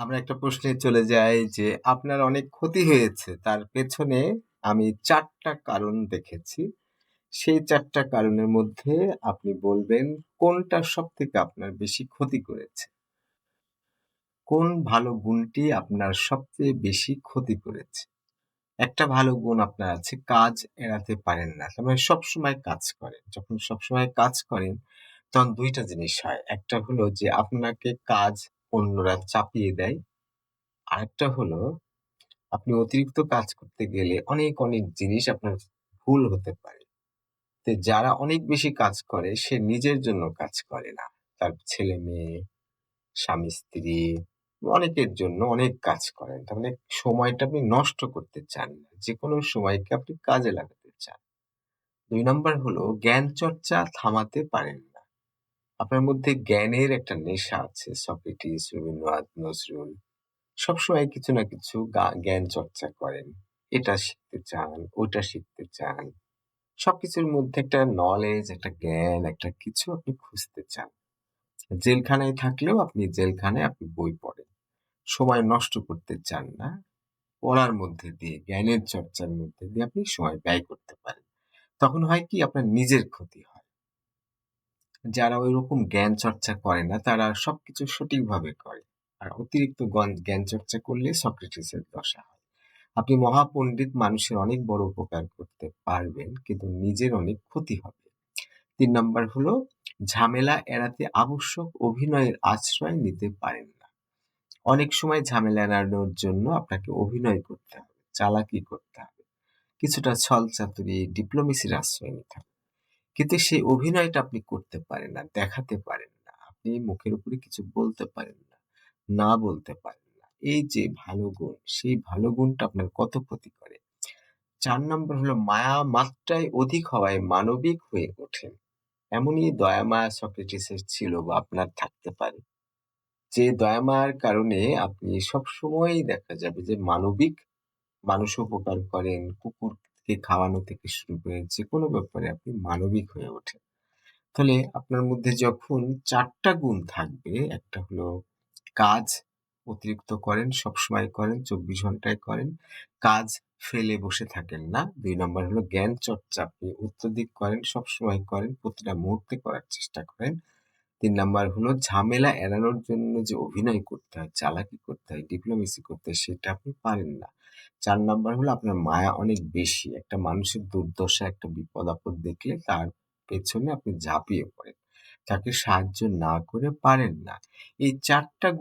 আমরা একটা প্রশ্নে চলে যাই যে, আপনার অনেক ক্ষতি হয়েছে। তার পেছনে আমি ৪ টা কারণ দেখেছি। সেই ৪ টা কারণের মধ্যে আপনি বলবেন কোনটা সবথেকে আপনার বেশি ক্ষতি করেছে? কোন ভালো গুণটি আপনার সবচেয়ে বেশি ক্ষতি করেছে? একটা ভালো গুণ আপনার আছে, কাজ এড়াতে পারেন না। তার মানে সবসময় কাজ করেন। যখন সবসময় কাজ করেন, তখন ২ টা জিনিস হয়। একটা হলো যে আপনাকে কাজ অন্যরা চাপিয়ে দেয়। আরেকটা হলো আপনি অতিরিক্ত কাজ করতে গেলে অনেক জিনিস আপনার ভুল হতে পারে। তো যারা অনেক বেশি কাজ করে সে নিজের জন্য কাজ করে না। তার ছেলে-মেয়ে, স্বামী-স্ত্রী অনেকের জন্য অনেক কাজ করেন। তার মানে সময়টা আপনি নষ্ট করতে চান না। যেকোনো সময়কে আপনি কাজে লাগাতে চান। ২ নাম্বার হলো জ্ঞান চর্চা থামাতে পারেন না। আপনার মধ্যে জ্ঞানের একটা নেশা আছে। সক্রেটিস, রবীন্দ্রনাথ, নজরুল সবসময় কিছু না কিছু জ্ঞান চর্চা করেন। এটা শিখতে চান, ওটা শিখতে চান। সবকিছুর মধ্যে একটা নলেজ, একটা জ্ঞান, একটা কিছু আপনি খুঁজতে চান। জেলখানায় থাকলেও আপনি জেলখানায় আপনি বই পড়েন। সময় নষ্ট করতে চান না। পড়ার মধ্যে দিয়ে, জ্ঞানের চর্চার মধ্যে দিয়ে আপনি সময় ব্যয় করতে পারেন। তখন হয় কি আপনার নিজের ক্ষতি হয়। যারা ঐরকম জ্ঞান চর্চা করে না তারা সবকিছু সঠিকভাবে করে। আর অতিরিক্ত জ্ঞান চর্চা করলে সক্রেটিসের দশা হয়। আপনি মহাপণ্ডিত মানুষের অনেক বড় উপকার করতে পারবেন, কিন্তু নিজের অনেক ক্ষতি হবে। ৩ নাম্বার হলো ঝামেলা এড়াতে আবশ্যক অভিনয়ের আশ্রয় নিতে পারেন না। অনেক সময় ঝামেলা এড়ানোর জন্য আপনাকে অভিনয় করতে হবে, চালাকি করতে হবে। কিছুটা ছলচাতুরি, ডিপ্লোমেসির আশ্রয় নিতে হবে। কিন্তু সেই অভিনয়টা আপনি করতে পারেন না, দেখাতে পারেন না। আপনি মুখের উপরে কিছু বলতে পারেন না, না বলতে পারেন না। এই যে ভালো গুণ, সেই ভালো গুণটা আপনার কত ক্ষতি করে। ৪ নম্বর হলো মায়া মাত্রায় অধিক হওয়ায় মানবিক হয়ে ওঠেন। এমনই দয়া মায়া সক্রেটিসের ছিল বা আপনার থাকতে পারে। যে দয়া মায়ার কারণে আপনি সবসময়ই দেখা যাবে যে মানবিক, মানুষ উপকার করেন, কুকুরকে খাওয়ানো থেকে শুরু করে যেকোনো ব্যাপারে আপনি মানবিক হয়ে ওঠেন। তাহলে আপনার মধ্যে যখন ৪ টা গুণ থাকবে, একটা হলো কাজ অতিরিক্ত করেন, সবসময় করেন, ২৪ ঘন্টায় করেন। কাজ ফেলে বসে থাকেন না। ২ নাম্বার হলো জ্ঞান চর্চা আপনি অত্যধিক করেন, সবসময় করেন, প্রতিটা মুহূর্তে করার চেষ্টা করেন। ৩ নাম্বার হলো ঝামেলা এড়ানোর জন্য যে অভিনয় করতে হয়, চালাকি করতে হয়, ডিপ্লোমেসি করতে হয় সেটা আপনি পারেন না। ৪ নাম্বার হলো আপনার মায়া অনেক বেশি। একটা মানুষের দুর্দশা, একটা বিপদ-আপদ দেখলে তার পেছনে আপনি ঝাঁপিয়ে পড়েন। তাকে সাহায্য না করে পারেন না। এই ৪ টা গুণ